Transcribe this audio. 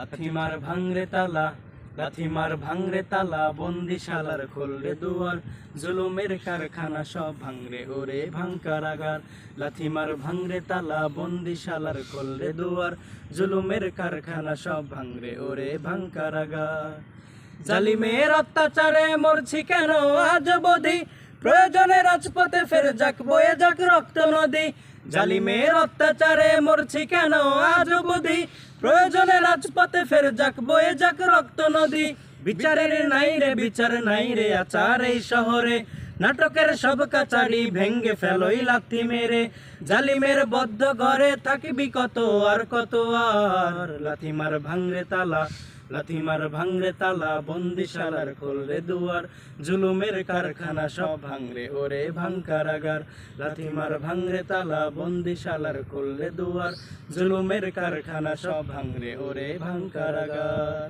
লাথিমার ভাঙরে তালা, লাথিমার ভাঙরে তালা, বন্দিশালার খুলরে দুয়ার, জুলুমের কারখানা সব ভাঙরে ওরে ভাঙ কারাগার। লাথিমার ভাঙরে তালা, বন্দিশালার খুলরে দুয়ার, জুলুমের কারখানা সব ভাঙরে ওরে ভাঙ কারাগার। জালিমের অত্যাচারে মরছি কেন আজ বধি, প্রয়োজনে রাজপথে ফের যাক বয়ে যাক রক্ত নদী। জালিমের অত্যাচারে মরছি কেন আজ বধি, প্রয়োজনে রাজপথে ফের যাক বয়ে যাক রক্ত নদী। বিচারের নাই রে বিচার নাই রে আচার এই শহরে, নাটকের সব কাচারি ভেঙ্গে ফেলোই লাথি মেরে। জালিমের বদ্ধ ঘরে থাকবি কত আর কত আর, লাথিমার ভাঙরে তালা, লাথিমার ভাঙরে তালা, বন্দিশালার খুলরে দুয়ার, জুলুমের কারখানা সব ভাঙরে ওরে ভাঙ কারাগার। লাথিমার ভাঙরে তালা, বন্দিশালার খুলরে দুয়ার, জুলুমের কারখানা সব ভাঙরে ওরে ভাঙ কারাগার।